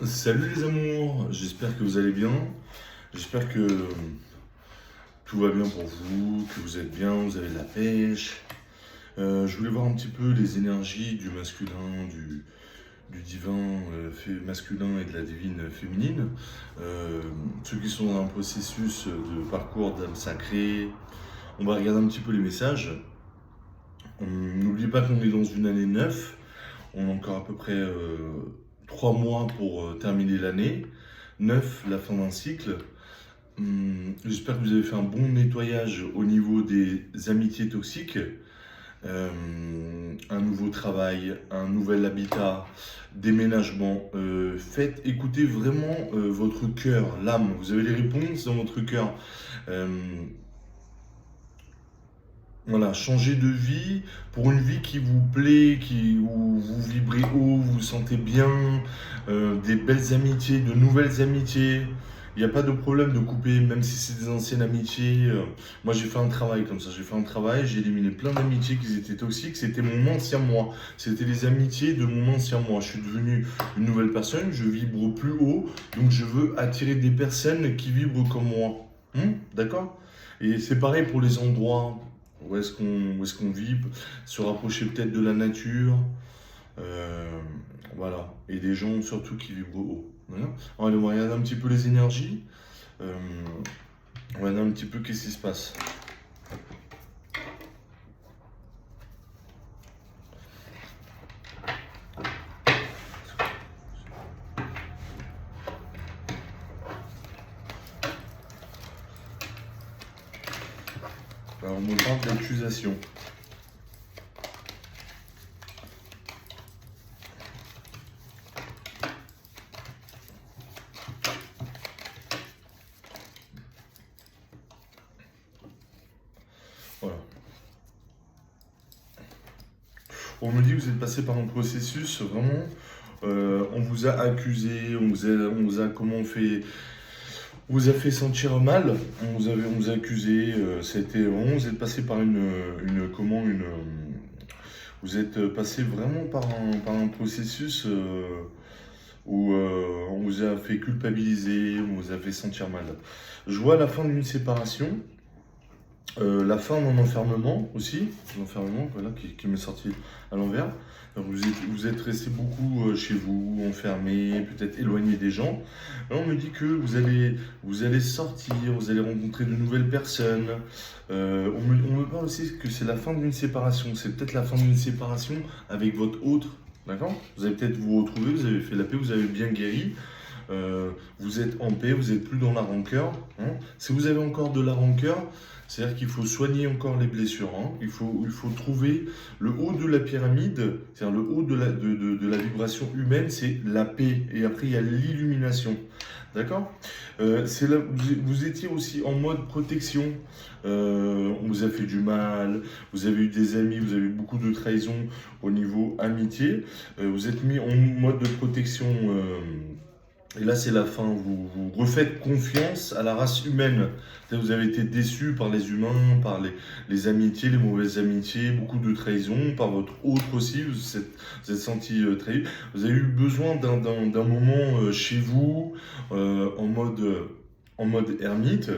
Salut les amours, j'espère que vous allez bien, j'espère que tout va bien pour vous, que vous êtes bien, vous avez de la pêche. Je voulais voir un petit peu les énergies du masculin, du divin masculin et de la divine féminine. Euh, Ceux qui sont dans un processus de parcours d'âme sacrée, on va regarder un petit peu les messages. N'oubliez pas qu'on est dans une année 9, on a encore à peu près 3 mois pour terminer l'année. 9, la fin d'un cycle. J'espère que vous avez fait un bon nettoyage au niveau des amitiés toxiques. Un nouveau travail, un nouvel habitat, déménagement. Écoutez vraiment votre cœur, l'âme. Vous avez les réponses dans votre cœur. Euh, voilà, changer de vie pour une vie qui vous plaît, où vous vibrez haut, vous vous sentez bien, des belles amitiés, de nouvelles amitiés. Il n'y a pas de problème de couper, même si c'est des anciennes amitiés. Moi, j'ai fait un travail comme ça. J'ai fait un travail, j'ai éliminé plein d'amitiés qui étaient toxiques. C'était mon ancien moi. C'était les amitiés de mon ancien moi. Je suis devenu une nouvelle personne, je vibre plus haut, donc je veux attirer des personnes qui vibrent comme moi. D'accord? Et c'est pareil pour les endroits. Où est-ce qu'on vit, se rapprocher peut-être de la nature, euh, voilà, et des gens surtout qui vibrent haut. Voilà. Allez, on va regarder un petit peu les énergies, euh, on va regarder un petit peu qu'est-ce qui se passe. Alors, on me parle d'accusation. Voilà. On me dit que vous êtes passé par un processus vraiment. On vous a accusé, comment on vous a fait sentir mal, on vous a accusé, c'était vraiment, vous êtes passé par vous êtes passé vraiment par un processus où on vous a fait culpabiliser, on vous a fait sentir mal. Je vois la fin d'une séparation, la fin d'un enfermement aussi, l'enfermement voilà, qui m'est sorti à l'envers. Donc vous êtes resté beaucoup chez vous, enfermé, peut-être éloigné des gens. Là, on me dit que vous allez sortir, vous allez rencontrer de nouvelles personnes. On me parle aussi que c'est la fin d'une séparation. C'est peut-être la fin d'une séparation avec votre autre. D'accord? Vous allez peut-être vous retrouver, vous avez fait la paix, vous avez bien guéri. Vous êtes en paix, vous n'êtes plus dans la rancœur. Si vous avez encore de la rancœur, c'est-à-dire qu'il faut soigner encore les blessures. Il faut trouver le haut de la pyramide, c'est-à-dire le haut de la vibration humaine, c'est la paix. Et après, il y a l'illumination. D'accord. C'est là, vous étiez aussi en mode protection. On vous a fait du mal, vous avez eu des amis, vous avez eu beaucoup de trahison au niveau amitié. Vous êtes mis en mode de protection. Et là, c'est la fin. Vous refaites confiance à la race humaine. Vous avez été déçus par les humains, par les amitiés, les mauvaises amitiés, beaucoup de trahison, par votre autre aussi. Vous êtes senti trahi. Vous avez eu besoin d'un moment chez vous, en mode ermite,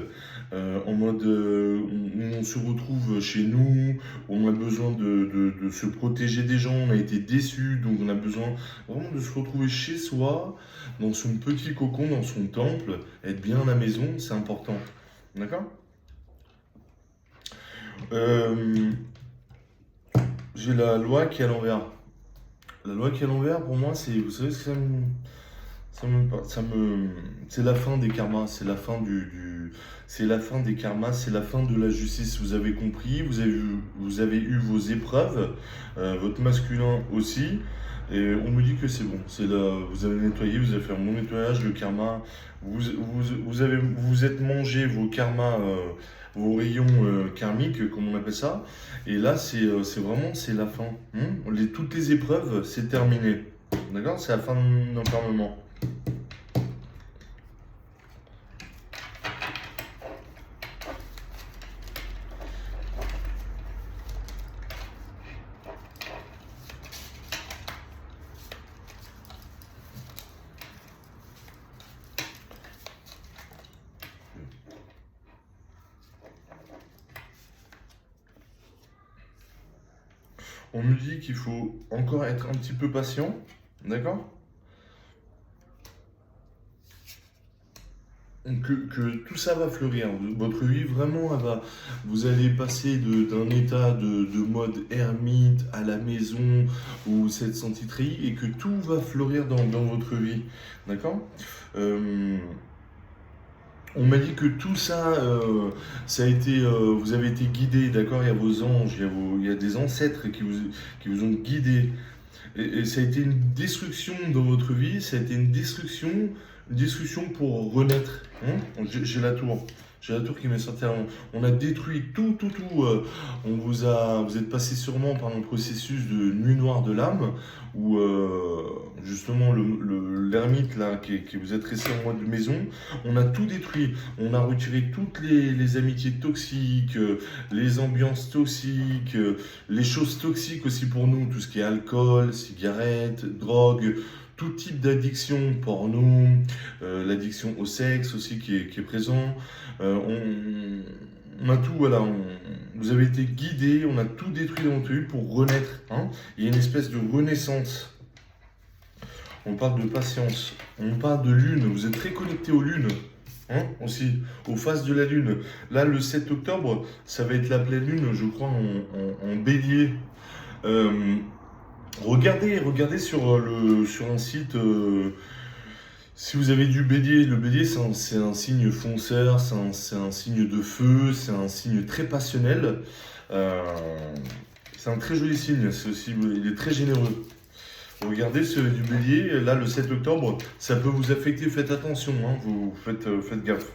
en mode où on se retrouve chez nous, où on a besoin de se protéger des gens, on a été déçus, donc on a besoin vraiment de se retrouver chez soi, dans son petit cocon, dans son temple, être bien à la maison, c'est important. D'accord. Euh, j'ai la loi qui est à l'envers. La loi qui est à l'envers, pour moi, c'est, vous savez ce que c'est la fin des karmas, c'est la fin des karmas, c'est la fin de la justice. Vous avez compris, vous avez eu vos épreuves, votre masculin aussi, et on me dit que c'est bon. Vous avez nettoyé, vous avez fait un bon nettoyage, le karma, vous êtes mangé vos karmas, vos rayons karmiques, comme on appelle ça, et là c'est vraiment c'est la fin. Toutes les épreuves, c'est terminé. D'accord? C'est la fin de l'enfermement. On me dit qu'il faut encore être un petit peu patient, d'accord? Que tout ça va fleurir. Votre vie, vraiment, vous allez passer d'un état de mode ermite à la maison où vous êtes senti trahi et que tout va fleurir dans votre vie. D'accord? Euh, on m'a dit que tout ça, ça a été, vous avez été guidé, d'accord? Il y a vos anges, il y a des ancêtres qui vous ont guidé. Et ça a été une destruction dans votre vie, ça a été une destruction pour renaître. Hein. J'ai la tour. J'ai la tour qui m'est sortie. On a détruit tout. Vous êtes passé sûrement par un processus de nuit noire de l'âme, où justement l'ermite là, qui vous êtes resté en mode maison, on a tout détruit. On a retiré toutes les amitiés toxiques, les ambiances toxiques, les choses toxiques aussi pour nous, tout ce qui est alcool, cigarettes, drogue, tout type d'addiction, porno, l'addiction au sexe aussi qui est présent. On a tout, voilà, vous avez été guidé, on a tout détruit dans votre vie pour renaître. Hein. Il y a une espèce de renaissance. On parle de patience, on parle de lune, vous êtes très connecté aux lunes. Hein, aussi, aux phases de la lune. Là, le 7 octobre, ça va être la pleine lune, je crois, en bélier. Euh, regardez sur un site, si vous avez du bélier, le bélier c'est un signe fonceur, c'est un signe de feu, c'est un signe très passionnel. Euh, c'est un très joli signe, il est très généreux. Regardez ce du bélier, là le 7 octobre, ça peut vous affecter, faites attention, hein, vous faites gaffe.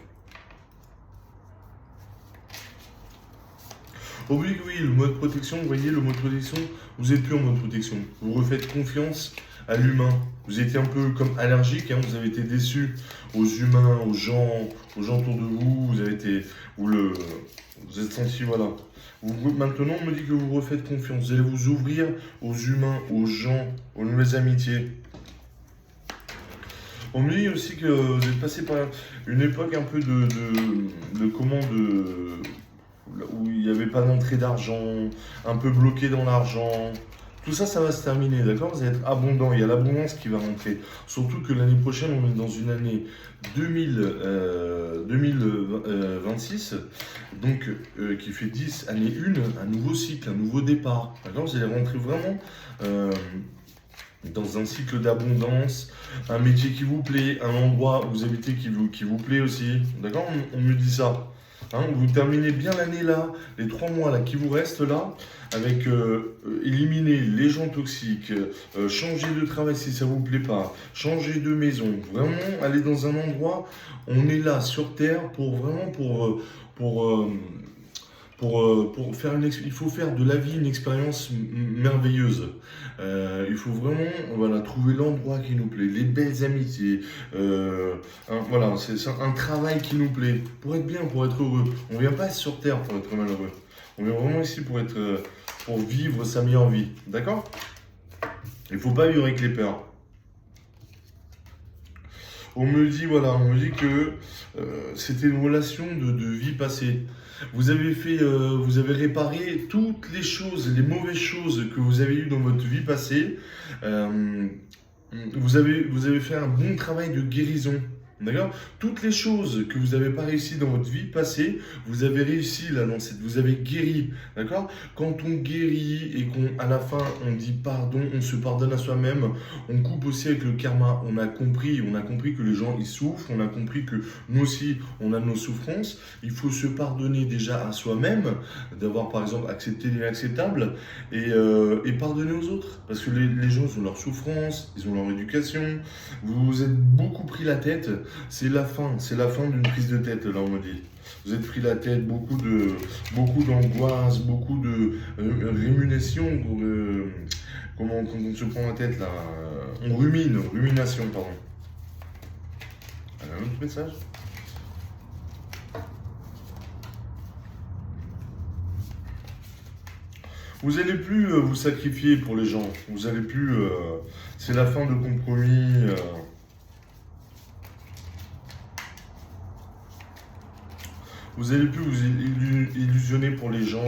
Oh oui, oui, le mode protection, vous voyez, le mode protection, vous n'êtes plus en mode protection. Vous refaites confiance à l'humain. Vous étiez un peu comme allergique, hein, vous avez été déçu aux humains, aux gens autour de vous, vous avez été, vous êtes senti, voilà. Maintenant, on me dit que vous refaites confiance. Vous allez vous ouvrir aux humains, aux gens, aux nouvelles amitiés. On me dit aussi que vous êtes passé par une époque un peu de comment où il n'y avait pas d'entrée d'argent, un peu bloqué dans l'argent. Tout ça, ça va se terminer, d'accord? Vous allez être abondant, il y a l'abondance qui va rentrer. Surtout que l'année prochaine, on est dans une année 2026, donc qui fait 10, année 1, un nouveau cycle, un nouveau départ. D'accord? Vous allez rentrer vraiment dans un cycle d'abondance, un métier qui vous plaît, un endroit où vous habitez qui vous plaît aussi. D'accord? On me dit ça. Hein, vous terminez bien l'année là, les 3 mois là qui vous restent là, avec éliminer les gens toxiques, changer de travail si ça vous plaît pas, changer de maison, vraiment aller dans un endroit, on est là sur Terre pour vraiment pour, euh, pour faire il faut faire de la vie une expérience merveilleuse. Il faut vraiment voilà, trouver l'endroit qui nous plaît, les belles amitiés, voilà, c'est un travail qui nous plaît, pour être bien, pour être heureux. On vient pas sur Terre pour être malheureux. On vient vraiment ici pour vivre sa meilleure vie. D'accord? Il faut pas vivre avec les peurs. On me dit que c'était une relation de vie passée. Vous avez réparé toutes les choses, les mauvaises choses que vous avez eues dans votre vie passée. Euh, vous avez fait un bon travail de guérison. D'accord? Toutes les choses que vous n'avez pas réussi dans votre vie passée, vous avez réussi là, vous avez guéri. D'accord? Quand on guérit et qu'à la fin on dit pardon, on se pardonne à soi-même, on coupe aussi avec le karma. On a compris que les gens ils souffrent, on a compris que nous aussi on a nos souffrances. Il faut se pardonner déjà à soi-même, d'avoir par exemple accepté l'inacceptable et pardonner aux autres. Parce que les gens ils ont leurs souffrances, ils ont leur éducation. Vous vous êtes beaucoup pris la tête. C'est la fin d'une prise de tête, là on me dit. Vous êtes pris la tête, beaucoup d'angoisse, beaucoup de rémunération, comment quand on se prend la tête là, rumination, pardon. Un autre message? Vous allez plus vous sacrifier pour les gens. Vous allez plus. C'est la fin de compromis. Vous allez plus vous illusionner pour les gens.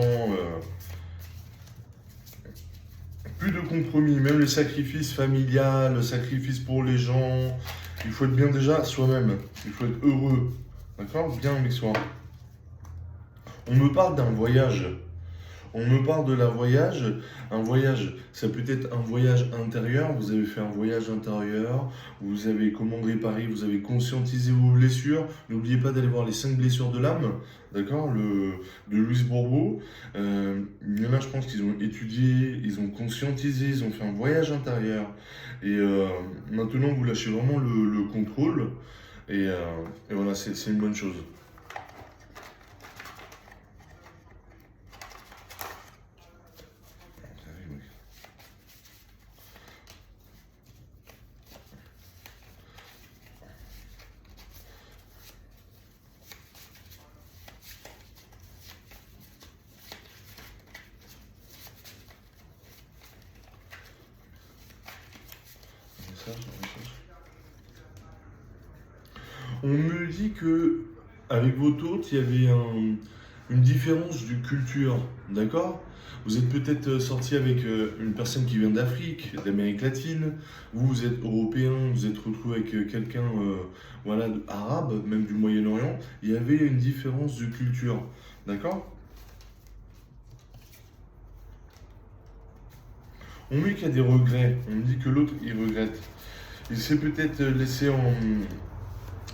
compromis, même le sacrifice familial, le sacrifice pour les gens. Il faut être bien déjà soi-même. Il faut être heureux. D'accord? Bien avec soi. On me parle d'un voyage. On me parle de la voyage. Un voyage, ça peut être un voyage intérieur. Vous avez fait un voyage intérieur. Vous avez comment réparer. Vous avez conscientisé vos blessures. N'oubliez pas d'aller voir les 5 blessures de l'âme. D'accord? De Louise Bourbeau. Il y en a, je pense qu'ils ont étudié, ils ont conscientisé, ils ont fait un voyage intérieur. Et maintenant, vous lâchez vraiment le contrôle. Et voilà, c'est une bonne chose. On me dit que avec votre hôte, il y avait une différence de culture, d'accord? Vous êtes peut-être sorti avec une personne qui vient d'Afrique, d'Amérique latine. Vous êtes européen, vous êtes retrouvé avec quelqu'un, voilà, arabe, même du Moyen-Orient. Il y avait une différence de culture, d'accord? On me dit qu'il y a des regrets. On me dit que l'autre, il regrette. Il s'est peut-être laissé en,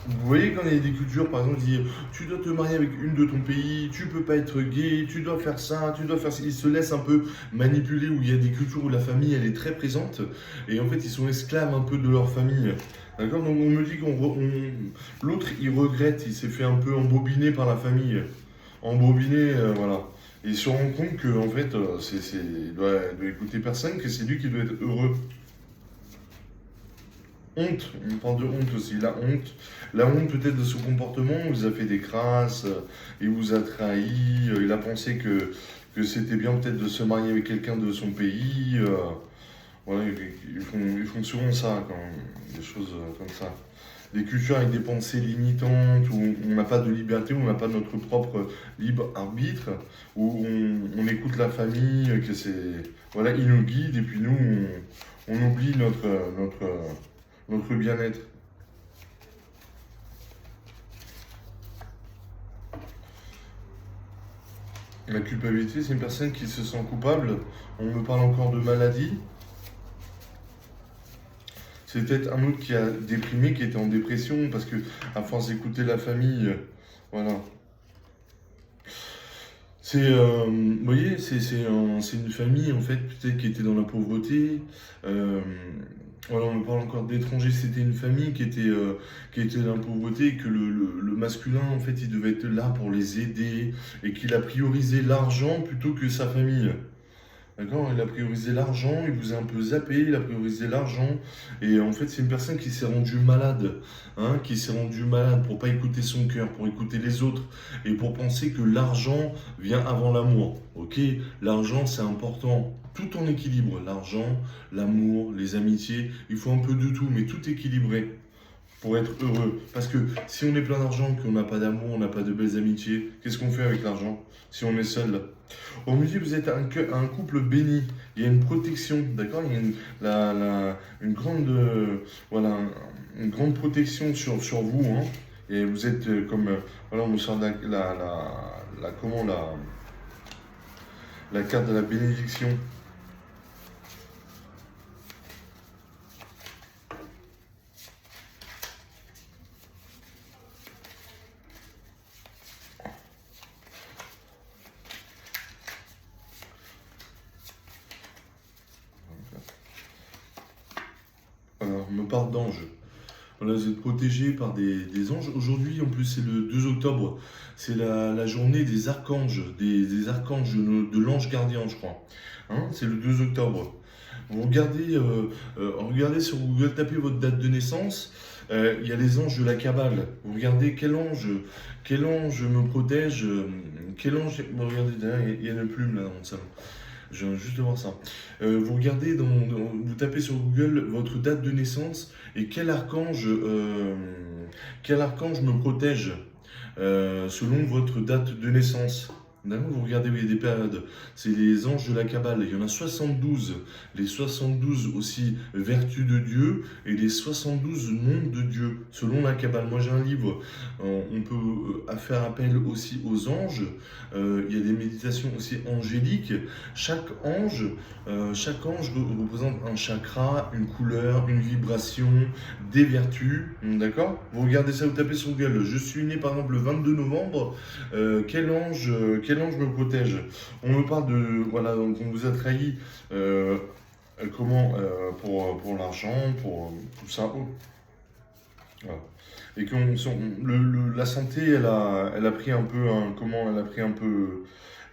vous voyez, quand il y a des cultures, par exemple, il dit tu dois te marier avec une de ton pays, tu peux pas être gay, tu dois faire ça, tu dois faire ça. Ils se laissent un peu manipuler, où il y a des cultures où la famille elle est très présente, et en fait ils sont esclaves un peu de leur famille. D'accord? Donc on me dit l'autre il regrette, il s'est fait un peu embobiner par la famille. Embobiner, voilà. Et il se rend compte que en fait, il doit écouter personne, que c'est lui qui doit être heureux. Honte, on parle de honte aussi, la honte. La honte peut-être de son comportement, il vous a fait des crasses, il vous a trahi, il a pensé que c'était bien peut-être de se marier avec quelqu'un de son pays. Voilà, ils font souvent ça, quand même, des choses comme ça. Des cultures avec des pensées limitantes, où on n'a pas de liberté, où on n'a pas notre propre libre arbitre, où on écoute la famille, que c'est, voilà, ils nous guident, et puis nous, on oublie notre bien-être. La culpabilité, c'est une personne qui se sent coupable. On me parle encore de maladie. C'est peut-être un autre qui a déprimé, qui était en dépression, parce que à force d'écouter la famille, voilà. Vous voyez, c'est une famille en fait peut-être qui était dans la pauvreté. Euh, voilà, on me parle encore d'étrangers. C'était une famille qui était dans la pauvreté, et que le masculin en fait il devait être là pour les aider, et qu'il a priorisé l'argent plutôt que sa famille. D'accord? Il a priorisé l'argent, il vous a un peu zappé, il a priorisé l'argent. Et en fait, c'est une personne qui s'est rendue malade, hein, qui s'est rendue malade pour pas écouter son cœur, pour écouter les autres, et pour penser que l'argent vient avant l'amour. Ok? L'argent, c'est important. Tout en équilibre. L'argent, l'amour, les amitiés, il faut un peu de tout, mais tout équilibré pour être heureux. Parce que si on est plein d'argent, qu'on n'a pas d'amour, on n'a pas de belles amitiés, qu'est-ce qu'on fait avec l'argent si on est seul? On me dit que vous êtes un couple béni. Il y a une protection, d'accord? Il y a une grande, voilà, une grande protection sur vous, hein. Et vous êtes comme, voilà, on me sort comment, la carte de la bénédiction. Alors, on me parle d'anges. Voilà, vous êtes protégé par des anges. Aujourd'hui, en plus, c'est le 2 octobre. C'est la journée des archanges, des archanges de l'ange gardien, je crois. Hein, c'est le 2 octobre. Vous regardez sur Google, tapez votre date de naissance. Il y a les anges de la Kabbale. Vous regardez quel ange me protège. Quel ange. Regardez, derrière, il y a une plume là dans le salon. Je viens juste de voir ça. Vous regardez, vous tapez sur Google votre date de naissance et quel archange me protège selon votre date de naissance. D'accord, vous regardez, il y a des périodes. C'est les anges de la Kabbale. Il y en a 72. Les 72 aussi vertus de Dieu et les 72 noms de Dieu, selon la Kabbale. Moi, j'ai un livre. On peut faire appel aussi aux anges. Il y a des méditations aussi angéliques. Chaque ange représente un chakra, une couleur, une vibration, des vertus. D'accord? Vous regardez ça, vous tapez sur Google. Je suis né par exemple le 22 novembre. Quel ange me protège? On me parle de, voilà, donc on vous a trahi, pour l'argent, pour tout ça. Oh, voilà. Et que la santé, elle a pris un peu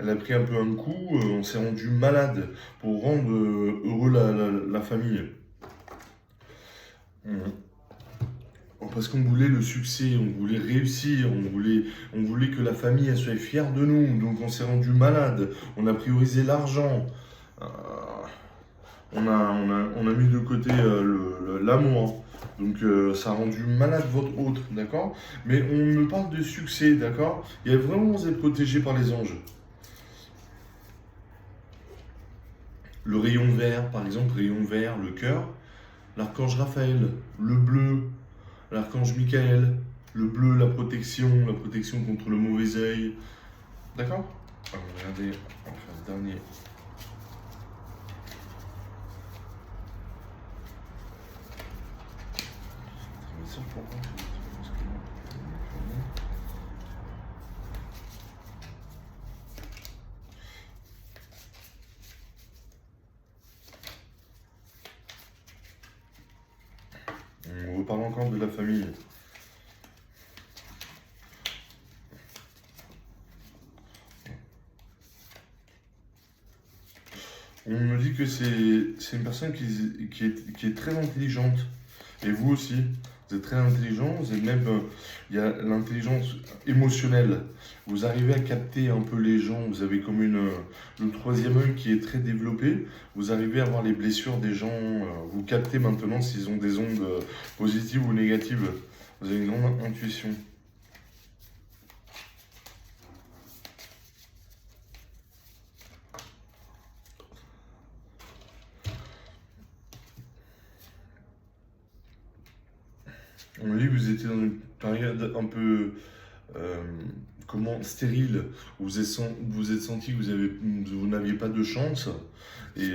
elle a pris un peu un coup. On s'est rendu malade pour rendre heureux la famille. Parce qu'on voulait le succès, on voulait réussir, on voulait que la famille elle soit fière de nous. Donc on s'est rendu malade, on a priorisé l'argent, euh, on a mis de côté l'amour. Donc ça a rendu malade votre autre, d'accord? Mais on me parle de succès, d'accord? Il y a vraiment vous êtes protégé par les anges. Le rayon vert, par exemple, rayon vert, le cœur, l'archange Raphaël, le bleu, l'archange Michael, le bleu, la protection contre le mauvais œil. D'accord? Alors, regardez, on va faire le dernier. On reparle encore de la famille. On me dit que c'est une personne qui est très intelligente. Et vous aussi, vous êtes très intelligent. Vous êtes même, il y a l'intelligence émotionnelle. Vous arrivez à capter un peu les gens. Vous avez comme le troisième œil qui est très développé. Vous arrivez à voir les blessures des gens. Vous captez maintenant s'ils ont des ondes positives ou négatives. Vous avez une grande intuition. On me dit que vous étiez dans une période un peu stérile, où vous êtes senti que vous n'aviez pas de chance. Et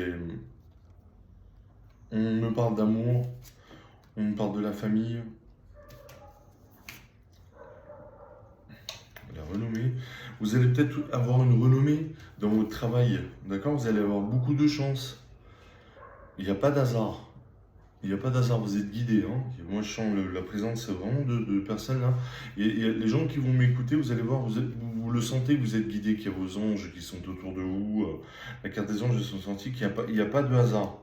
on me parle d'amour, on me parle de la famille, la renommée. Vous allez peut-être avoir une renommée dans votre travail, d'accord? Vous allez avoir beaucoup de chance. Il n'y a pas d'hasard. Il n'y a pas d'hasard, vous êtes guidés. Hein. Moi, je sens la présence vraiment de personnes là. Et les gens qui vont m'écouter, vous allez voir, vous le sentez que vous êtes guidés, qu'il y a vos anges qui sont autour de vous. La carte des anges, ils sont sentis qu'il n'y a pas de hasard.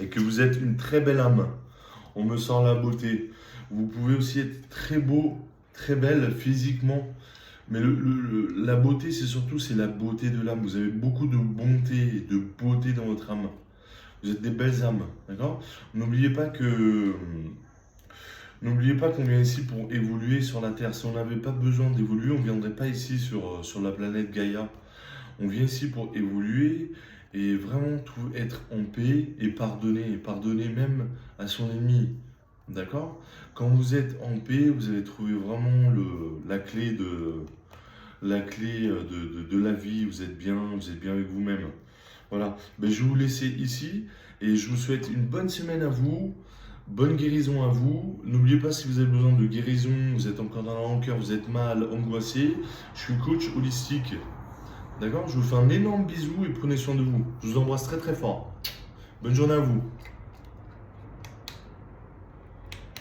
Et que vous êtes une très belle âme. On me sort la beauté. Vous pouvez aussi être très beau, très belle physiquement. Mais la beauté, c'est la beauté de l'âme. Vous avez beaucoup de bonté et de beauté dans votre âme. Vous êtes des belles âmes, d'accord? N'oubliez pas qu'on vient ici pour évoluer sur la Terre. Si on n'avait pas besoin d'évoluer, on ne viendrait pas ici sur la planète Gaïa. On vient ici pour évoluer et vraiment être en paix et pardonner même à son ennemi, d'accord? Quand vous êtes en paix, vous allez trouver vraiment la clé de la vie. Vous êtes bien avec vous-même. Voilà, ben, je vais vous laisser ici et je vous souhaite une bonne semaine à vous, bonne guérison à vous. N'oubliez pas, si vous avez besoin de guérison, vous êtes encore dans la rancœur, vous êtes mal, angoissé, je suis coach holistique. D'accord? Je vous fais un énorme bisou et prenez soin de vous. Je vous embrasse très très fort. Bonne journée à vous.